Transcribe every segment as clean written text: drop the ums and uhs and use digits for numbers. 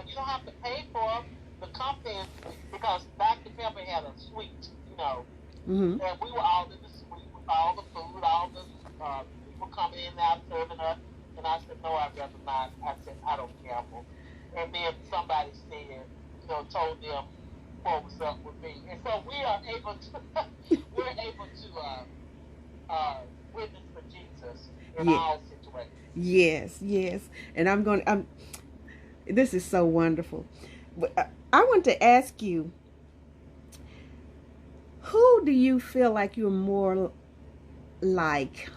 you don't have to pay for them. The company, because Dr. Pepper had a suite, you know, Mm-hmm. and we were all in the suite with all the food, all the people coming in and out serving us. And I said, no, I'd rather not. I said, I don't gamble. And then somebody said, you know, told them what was up with me. And so we are able to, we're able to witness for Jesus in Yeah. all situations. Yes, yes. And this is so wonderful. I want to ask you, who do you feel like you're more like,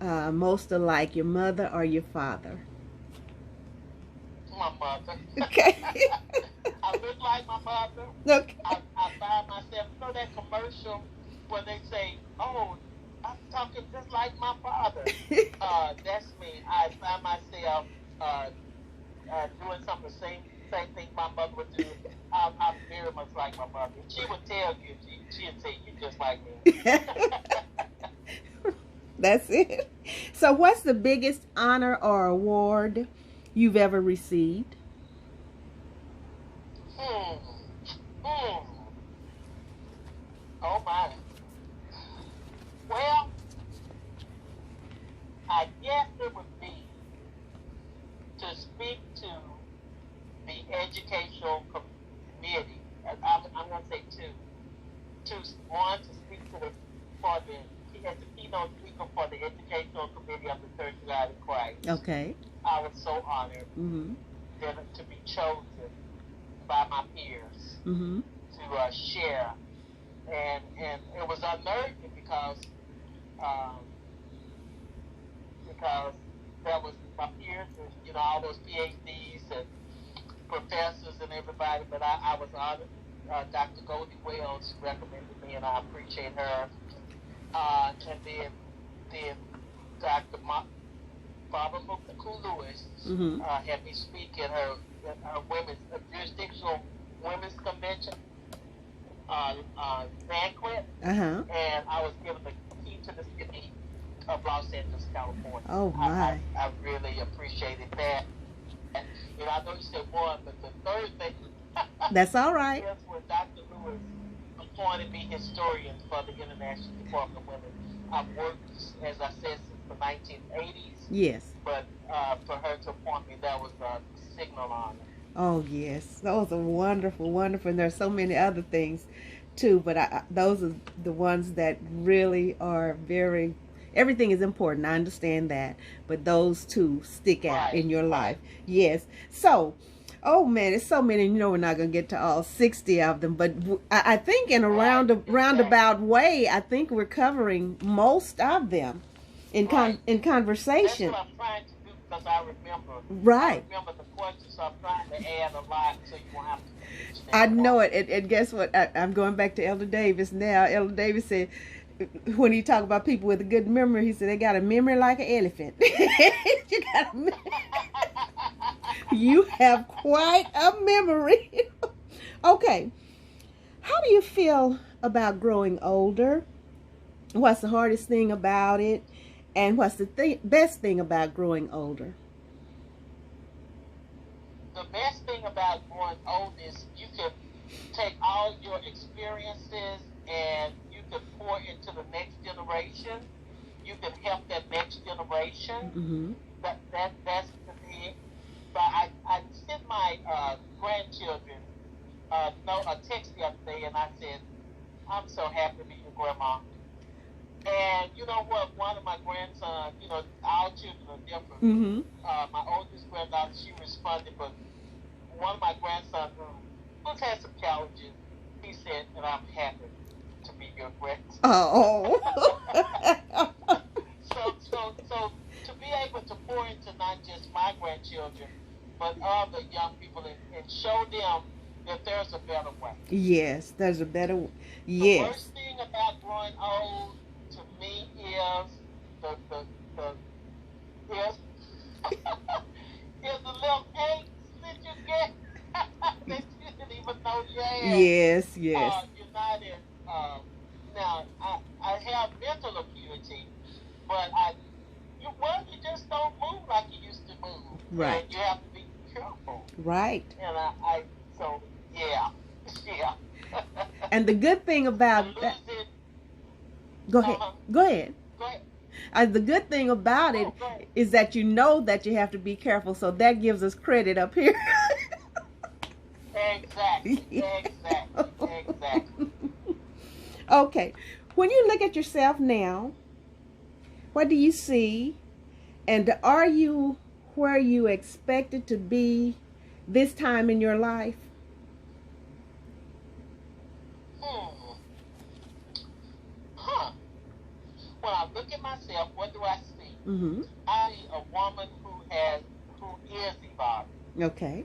most alike, your mother or your father? My mother. Okay. I look like my mother. Okay. I find myself, you know that commercial where they say, oh, I'm talking just like my father. That's me. I find myself doing some of the same thing my mother would do. I'm very much like my mother. She would tell you, she'd say, you just like me. That's it. So what's the biggest honor or award you've ever received? Hmm. Hmm. Oh my. Well, I guess it would be to speak to the educational committee. I'm going to say two. One, to speak to as the keynote speaker for the educational committee of the Church of God in Christ. Okay. I was so honored Mm-hmm. to be chosen by my peers Mm-hmm. to share. And it was unnerving because that was my peers, and, you know, all those PhDs and professors and everybody, but I was honored. Dr. Goldie Wells recommended me, and I appreciate her. And then Dr. Barbara Lewis Mm-hmm. had me speak at her women's jurisdictional women's convention banquet, Uh-huh. and I was given the key to the city of Los Angeles, California. Oh my. I really appreciated that. And I know you said one, but the third thing That's all right. is when Dr. Lewis appointed me historian for the International Department of Women. I've worked, as I said, since the 1980s, Yes. but for her to appoint me, that was a signal honor. Oh yes. Those are wonderful, wonderful. And there's so many other things too, but those are the ones that really are very, everything is important. I understand that, but those two stick out Right, in your life. right. Yes. So, oh man, it's so many. You know, we're not gonna get to all 60 of them, but I think in a Right, roundabout way, I think we're covering most of them in Right. in That's conversation. what I'm trying to do because I remember. Right. I remember the questions, so I'm trying to add a lot so you won't have to finish them I know all. it. And guess what? I'm going back to Elder Davis now. Elder Davis said, when he talked about people with a good memory, he said they got a memory like an elephant. You got you have quite a memory. Okay. How do you feel about growing older? What's the hardest thing about it? And what's the best thing about growing older? The best thing about growing old is you can take all your experiences and you can pour into the next generation. You can help that next generation. Mm-hmm. That's the thing. But I sent my grandchildren a text the other day, and I said, I'm so happy to be your grandma. And you know what? One of my grandsons, you know, all children are different. Mm-hmm. My oldest granddaughter, she responded, but one of my grandsons who's had some challenges, he said, and I'm happy to be your grandson. Oh. So to be able to pour into not just my grandchildren, but other young people and show them that there's a better way. Yes, there's a better. The Yes. worst thing about growing old to me is the is is the little aches that you get that you didn't even know you had. Yes, yes. You're not in. Now I have mental acuity, but you just don't move like you used to move. Right. And you have to be careful. Right. And so yeah, yeah. And the good thing But about that, losing, go ahead. uh-huh. Go ahead. Go ahead. The good thing about it Oh, go ahead. is that you know that you have to be careful, so that gives us credit up here. Exactly, exactly, exactly. Okay. When you look at yourself now, what do you see? And are you where you expected to be this time in your life? Hmm. Huh. When I look at myself, what do I see? Mm-hmm. I see a woman who is evolving. Okay.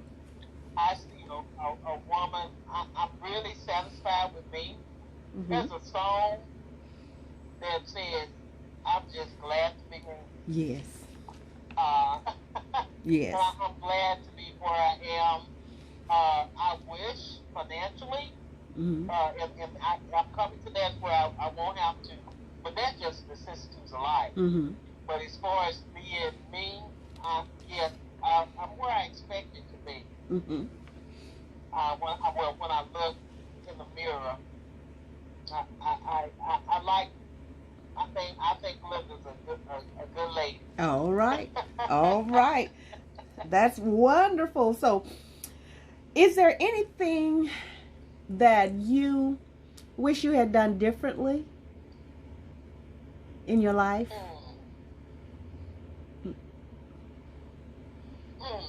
I see a woman. I'm really satisfied with me. Mm-hmm. There's a song that says, "I'm just glad to be here." Yes. And Yes. I'm glad to be where I am. I wish financially, Mm-hmm. and I'm coming to that where I won't have to, but that's just vicissitudes of life. Mm-hmm. But as far as being me, yes, I'm where I expected to be. Mm-hmm. When I look in the mirror, I like. I think Glenda's a good lady. All right. All right. That's wonderful. So, is there anything that you wish you had done differently in your life? Hmm. Hmm.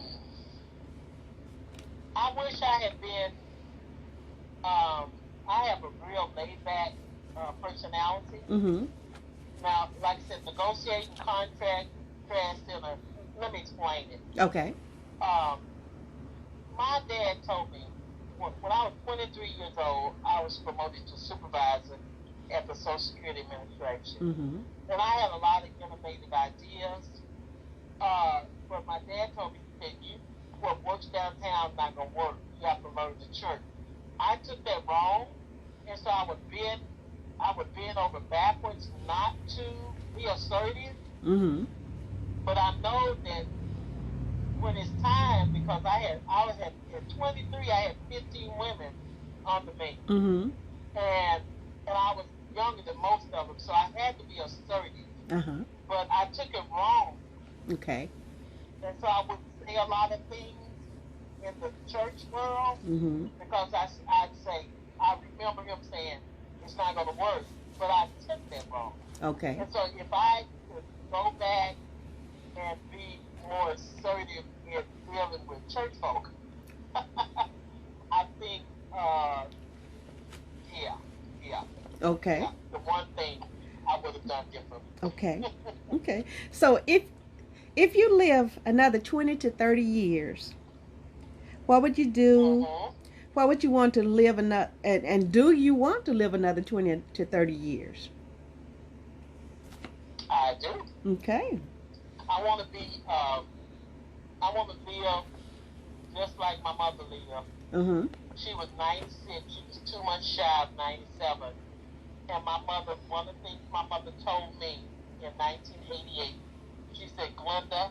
I wish I had been. I have a real laid back personality. Mm-hmm. Now, like I said, negotiating contract crashed in a. Let me explain it. Okay. Um, my dad told me when I was 23 years old, I was promoted to supervisor at the Social Security Administration. Mm-hmm. And I had a lot of innovative ideas. But my dad told me that what works downtown not gonna work. You have to learn the church. I took that wrong, and so I would bend over backwards not to be assertive. Mm-hmm. But I know that when it's time, because I was at 23, I had 15 women under me, Mm-hmm. and I was younger than most of them, so I had to be assertive. Uh-huh. But I took it wrong, Okay. and so I would say a lot of things in the church world Mm-hmm. because I'd say I remember him saying it's not going to work, but I took that wrong. Okay. And so if I could go back and be more assertive in dealing with church folk, I think, yeah. Okay. Yeah, the one thing I would have done differently. Okay. Okay. So if you live another 20 to 30 years, what would you do? Mm-hmm. What would you want to live another and do you want to live another 20 to 30 years? I do. Okay. I want to be. I want to live just like my mother lived. Uh-huh. She was 96. She was 2 months shy of 97. And my mother, one of the things my mother told me in 1988, she said, "Glenda,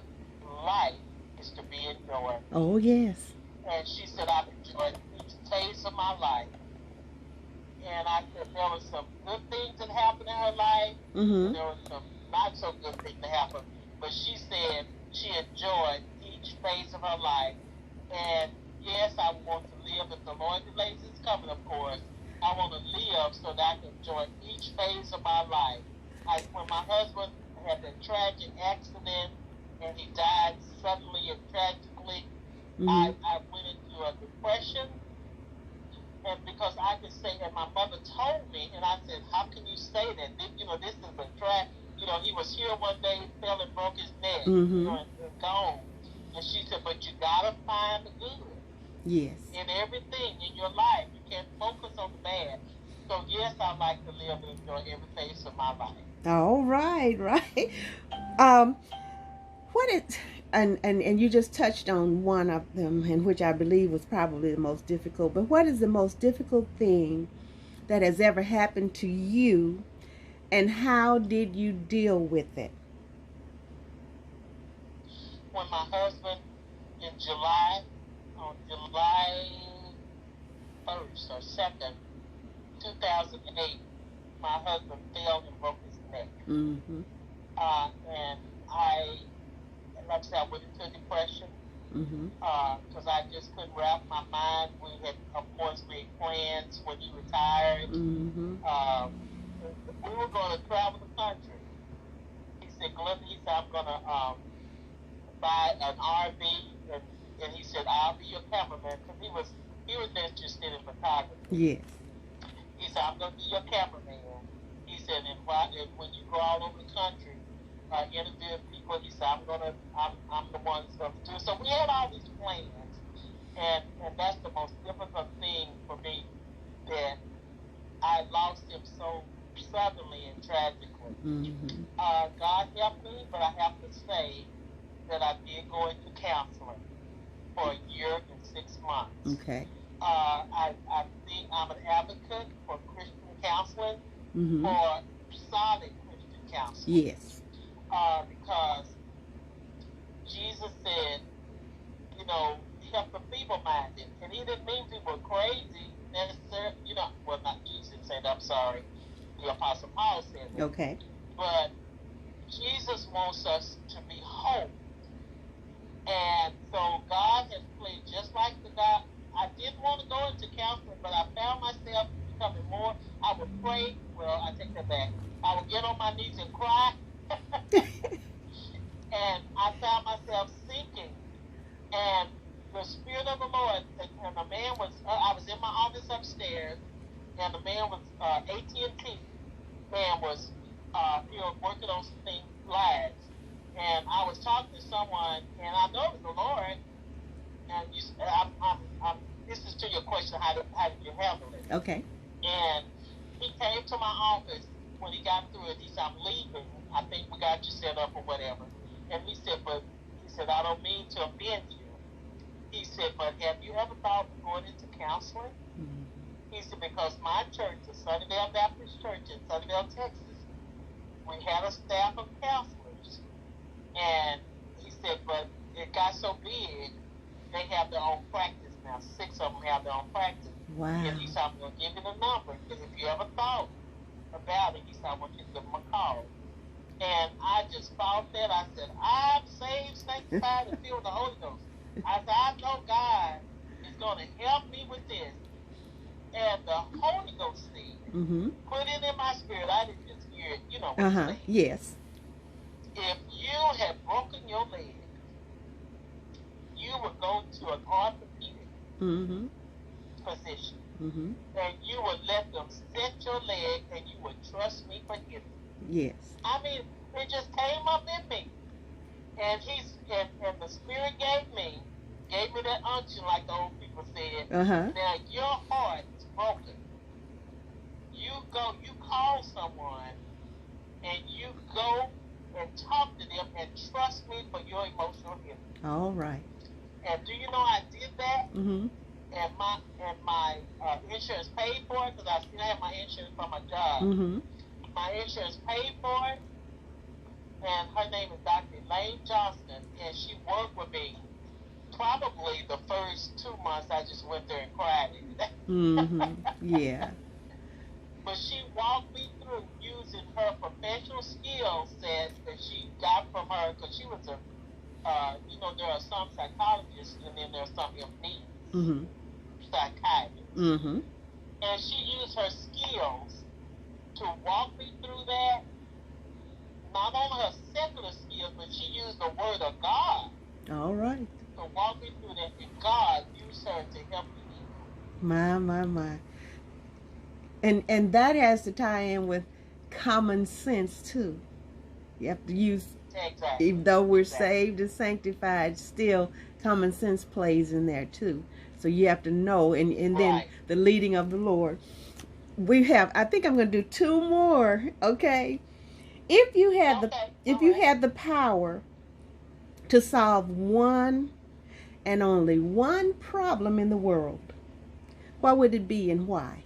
life is to be enjoyed." Oh, yes. And she said, "I've enjoyed each phase of my life." And I said there were some good things that happened in her life. Mm-hmm. And there were some not so good things that happened. But she said she enjoyed each phase of her life. And yes, I want to live, if the Lord delays His coming, of course. I want to live so that I can enjoy each phase of my life. When my husband had that tragic accident and he died suddenly and tragically, Mm-hmm. I went into a depression. And because I could say, and my mother told me, and I said, "How can you say that? This is a tragedy. He was here one day, fell and broke his neck, Mm-hmm. and gone." And she said, "But you gotta find the good." Yes. In everything in your life. You can't focus on the bad. So yes, I like to live and enjoy every phase of my life. All right, right. What is and you just touched on one of them, and which I believe was probably the most difficult. But what is the most difficult thing that has ever happened to you, and how did you deal with it? When my husband in July on July 1st or 2nd, 2008, my husband fell and broke his neck. Mm-hmm. And I, like I said, I went into depression because I just couldn't wrap my mind. We had, of course, made plans when he retired. We were going to travel the country. He said, Glenda, he said, I'm going to buy an RV, and he said, I'll be your cameraman, because he was interested in photography. Yes. He said, I'm going to be your cameraman. He said, and when you go all over the country, interview people, he said, I'm the one that's going to do it. So we had all these plans, and that's the most difficult thing for me, that I lost him so suddenly and tragically. God helped me, but I have to say that I did go into counseling for a year and 6 months. Okay. I think I'm an advocate for Christian counseling, for solid Christian counseling. Yes. Because Jesus said, you know, help the feeble-minded. And he didn't mean people crazy necessarily, you know, well, not Jesus said, I'm sorry, the Apostle Paul said that. Okay. But Jesus wants us to be whole. And so God has played just like the God. I didn't want to go into counseling, but I found myself becoming more. I would pray. Well, I take that back. I would get on my knees and cry. And I found myself seeking. And the Spirit of the Lord, and the man was, I was in my office upstairs, and the man was, AT&T man was, working on some things live. And I was talking to someone, and I know it was the Lord. And this is to your question, how did you handle it? Okay. And he came to my office when he got through it. He said, I'm leaving. I think we got you set up or whatever. And he said, I don't mean to offend you. He said, but have you ever thought of going into counseling? He said, because my church, the Sunnydale Baptist Church in Sunnydale, Texas, we had a staff of counselors. And he said, but it got so big, they have their own practice now. 6 of them have their own practice. Wow. And he said, I'm going to give you the number. Because if you ever thought about it, he said, I want you to give them a call. And I just thought that. I said, I'm saved, sanctified, and filled with the Holy Ghost. I said, I know God is going to help me with this. And the Holy Ghost said, put it in my spirit. I didn't just hear it, you know what I'm saying. Yes. If you had broken your leg, you would go to an orthopedic physician, and you would let them set your leg, and you would trust me for healing. Yes. I mean, it just came up in me, and and the Spirit gave me that unction, like the old people said. Now your heart is broken. You call someone, and you go and talk to them and trust me for your emotional healing. All right. And do you know I did that? And my insurance paid for it, because I still have my insurance from my job. My insurance paid for it, and her name is Dr. Elaine Johnston, and she worked with me. Probably the first 2 months, I just went there and cried. Yeah. But she walked me through using her professional skill sets that she got from her, because she was there are some psychologists, and then there are some MDs, psychiatrists. And she used her skills to walk me through that. Not only her secular skills, but she used the word of God. All right. To walk me through that, and God used her to help me. My. And that has to tie in with common sense too. You have to use, even though we're saved and sanctified, still common sense plays in there too. So you have to know, and then the leading of the Lord. I think I'm going to do 2 more. Okay. If you had the power to solve one and only one problem in the world, what would it be and why?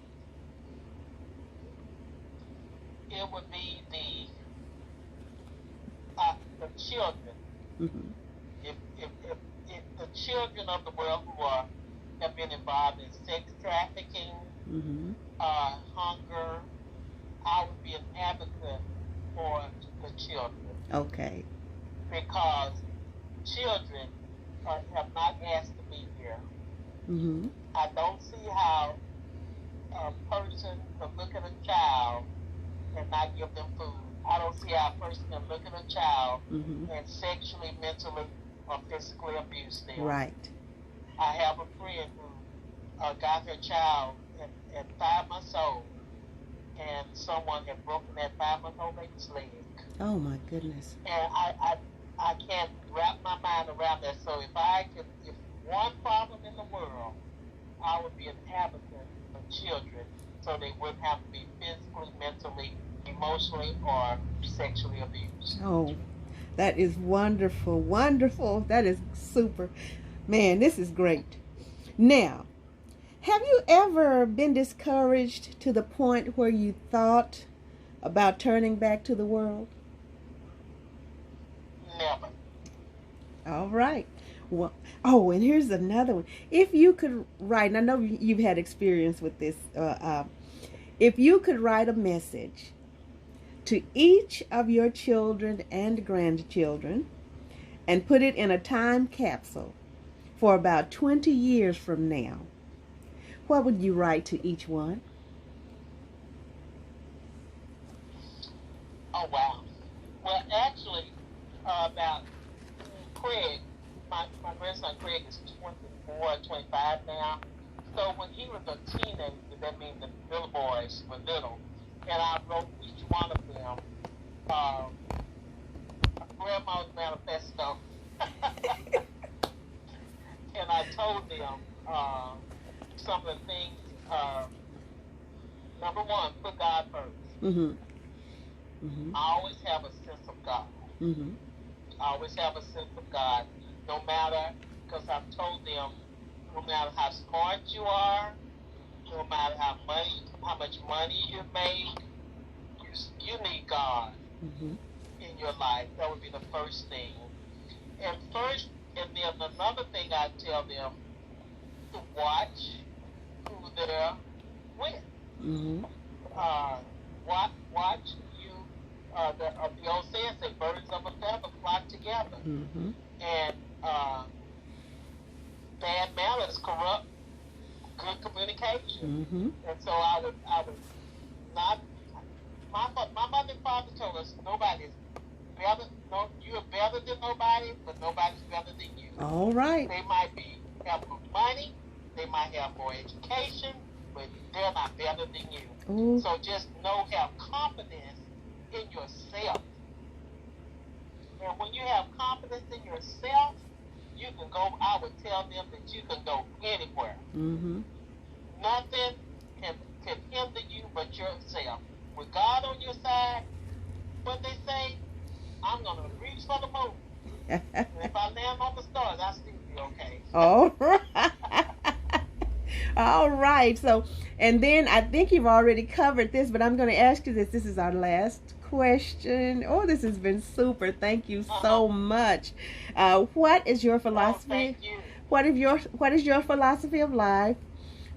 It would be the children. If the children of the world who have been involved in sex trafficking, hunger. I would be an advocate for the children. Okay. Because children have not asked to be here. I don't see how a person can look at a child and not give them food. I don't see how a person can look at a child and sexually, mentally, or physically abuse them. Right. I have a friend who got her child at 5 months old, and someone had broken that 5-month-old baby's leg. Oh my goodness. And I can't wrap my mind around that. So if one problem in the world, I would be an advocate for children so they wouldn't have to be physically, mentally, emotionally, or sexually abused. Oh, that is wonderful, wonderful. That is super. Man, this is great. Now, have you ever been discouraged to the point where you thought about turning back to the world? Never. All right. Well, oh, and here's another one. If you could write, and I know you've had experience with this, if you could write a message to each of your children and grandchildren and put it in a time capsule for about 20 years from now, what would you write to each one? Oh, wow. Well, actually, about Craig, my grandson Craig is 24, 25 now. So when he was a teenager, that means the little boys were little, and I wrote each one of them Grandma's Manifesto. And I told them some of the things. Number one, put God first. I always have a sense of God. I always have a sense of God, no matter, because I've told them, no matter how smart you are, no matter how much money you make, you need God in your life. That would be the first thing. And then another thing I tell them, to watch who they're with. Watch you. The old saying say, birds of a feather flock together. And bad manners corrupt good communication. And so I would not. My mother and father told us nobody's better. No, you're better than nobody, but nobody's better than you. All right. They might have more money, they might have more education, but they're not better than you. Ooh. So just have confidence in yourself. And when you have confidence in yourself, you can go. I would tell them that you can go anywhere. Nothing can hinder you but yourself. With God on your side, what they say, I'm going to reach for the moon. And if I land on the stars, I'll still be okay. All right. All right. So, and then I think you've already covered this, but I'm going to ask you this. This is our last question. Oh, this has been super. Thank you so much. What is your philosophy? Thank you. What is your philosophy of life?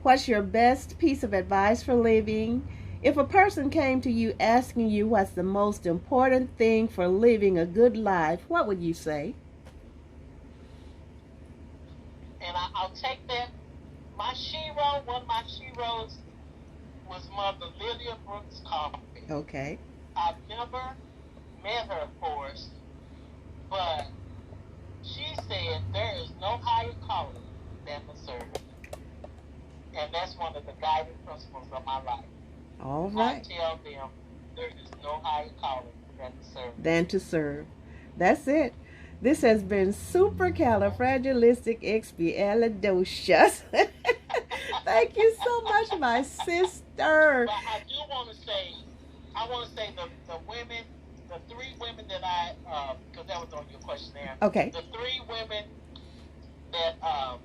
What's your best piece of advice for living? If a person came to you asking you what's the most important thing for living a good life, what would you say? And I'll take that. One of my sheroes was Mother Lydia Brooks Coffee. Okay. I've never met her, of course, but she said there is no higher calling than to serve. And that's one of the guiding principles of my life. All right. I tell them there is no higher calling than to serve. That's it. This has been supercalifragilisticexpialidocious. Thank you so much, my sister. But I do want to say, the women, the three women that because that was on your questionnaire. Okay. The three women that I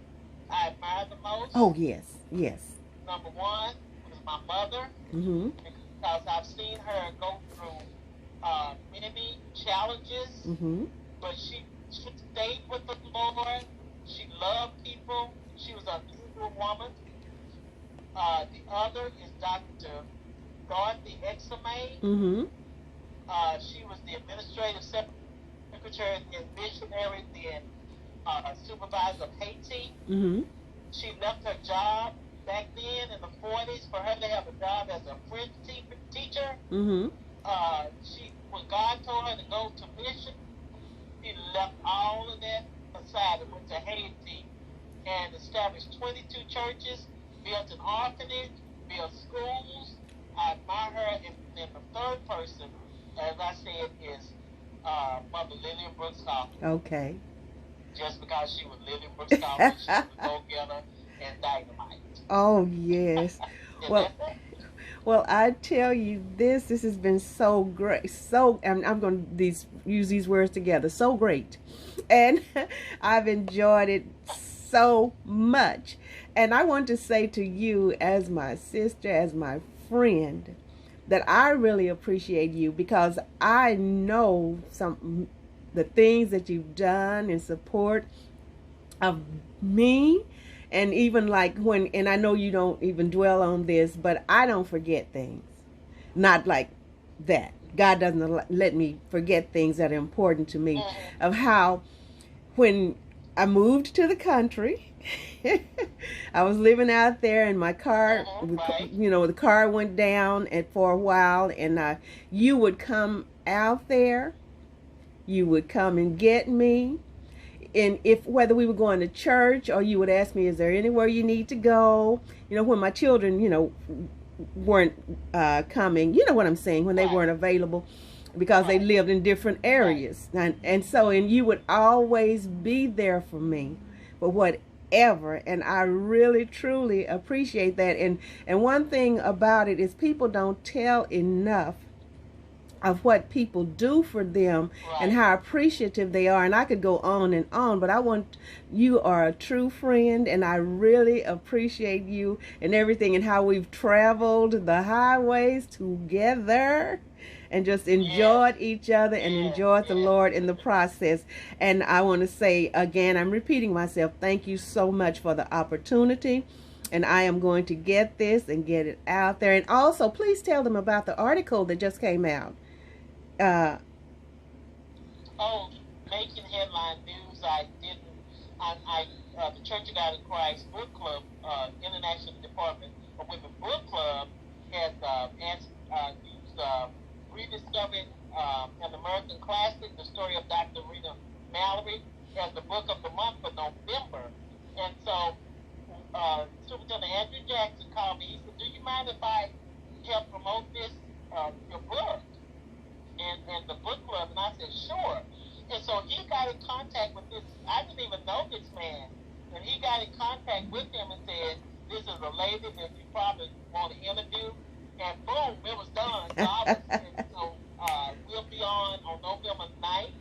admire the most. Oh, yes, yes. Number one was my mother. Because I've seen her go through many challenges. But she stayed with the Lord. She loved people. She was an unusual woman. The other is Dr. Dorothy Examay. Mm-hmm. She was the administrative secretary and missionary and supervisor of Haiti. Mm-hmm. She left her job back then in the 40s for her to have a job as a French teacher. Mm-hmm. When God told her to go to mission, she left all of that aside and went to Haiti and established 22 churches, built an orphanage, built schools. I admire her. And then the third person, as I said, is Mother Lillian Brooks Coffin. Okay. Just because she was Lillian Brooks Coffin, she was a go-getter and dynamite. Oh, yes. Well, I tell you, this has been so great. I'm going to use these words together. So great. And I've enjoyed it so much. And I want to say to you, as my sister, as my friend, that I really appreciate you, because I know the things that you've done in support of me. And even like and I know you don't even dwell on this, but I don't forget things. Not like that. God doesn't let me forget things that are important to me. Of how when I moved to the country, I was living out there, and my car, the car went down for a while, and you would come out there, you would come and get me. And whether we were going to church, or you would ask me, is there anywhere you need to go? When my children, weren't coming, you know what I'm saying, when they weren't available, because they lived in different areas. And you would always be there for me, for whatever. And I really, truly appreciate that. And one thing about it is people don't tell enough of what people do for them and how appreciative they are. And I could go on and on, but you are a true friend, and I really appreciate you and everything, and how we've traveled the highways together and just enjoyed each other and enjoyed the Lord in the process. And I want to say again, I'm repeating myself, thank you so much for the opportunity. And I am going to get this and get it out there. And also, please tell them about the article that just came out. Making headline news. The Church of God in Christ Book Club, International Department of Women Book Club, has used rediscovering an American classic, the story of Dr. Rita Mallory, as the book of the month for November. And so, Superintendent Andrew Jackson called me. He said, "Do you mind if I help promote this your book and the book club?" And I said, "Sure." And so he got in contact with this. I didn't even know this man, and he got in contact with him and said, "This is a lady that you probably want to interview." And boom, it was done. So we'll be on November 9th.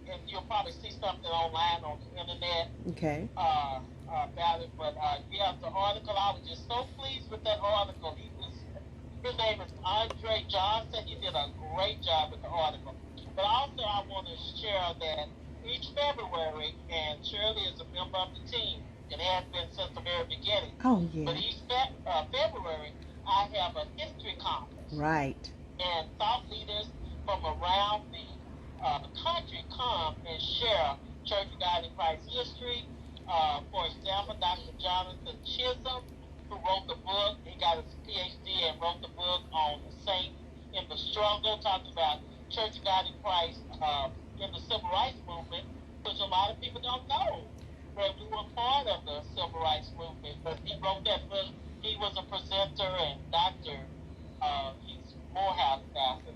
And you'll probably see something online on the internet. Okay. About it, but the article, I was just so pleased with that article. His name is Andre Johnson. He did a great job with the article. But also, I want to share that each February, and Shirley is a member of the team, and has been since the very beginning. Oh, yeah. But each February, I have a history conference. Right. And thought leaders from around the country come and share Church of God in Christ history. For example, Dr. Jonathan Chisholm, who wrote the book, he got his PhD and wrote the book on the saints in the struggle, talked about Church of God in Christ in the civil rights movement, which a lot of people don't know. But we were part of the civil rights movement. But he wrote that book. He was a presenter, and he's Morehouse pastor.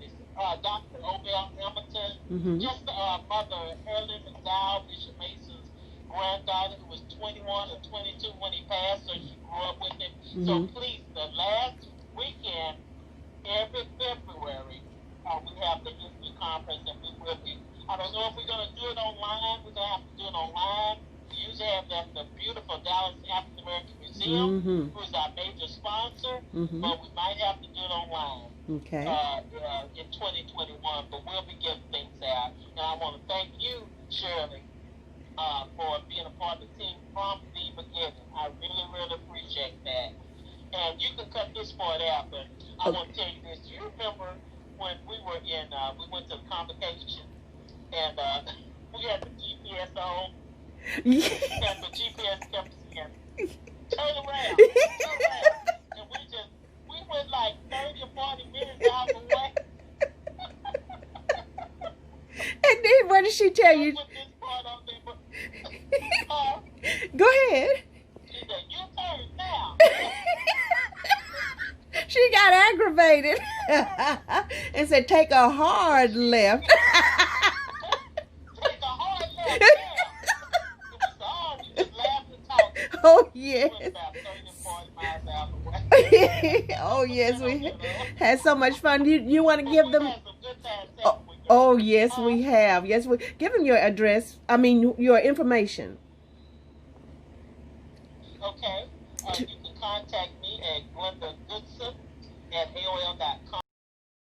Dr. Obel Hamilton, just Mother Helen McDowell, Bishop Mason's granddaughter, who was 21 or 22 when he passed, so she grew up with him. So please, the last weekend, every February, we have the history conference, and we will be. I don't know if we're going to do it online. We're going to have to do it online. We usually have that the beautiful Dallas African American Museum, who is our major sponsor, but we might have to do it online. Okay. In 2021, but we'll be getting things out. And I want to thank you, Shirley, for being a part of the team from the beginning. I really, really appreciate that. And you can cut this part out, but I want to tell you this. Do you remember when we were we went to the convocation, and we had the GPS on, and the GPS kept saying, turn around, and we went like 30 or 40 minutes out the way. And then what did she tell you? Put this part on there, Go ahead. she said, you turn now. She got aggravated and said, take a hard left. Take a hard left now. It was all, we just laughed and talked. Oh, We yes. went about 30 or 40 miles out the way. Oh, yes, we had so much fun. You want to And give we them... had some good times Oh, with you. oh, yes, we have. Yes, we give them your address. I mean, your information. Okay. You can contact me at Glenda Goodson at AOL.com.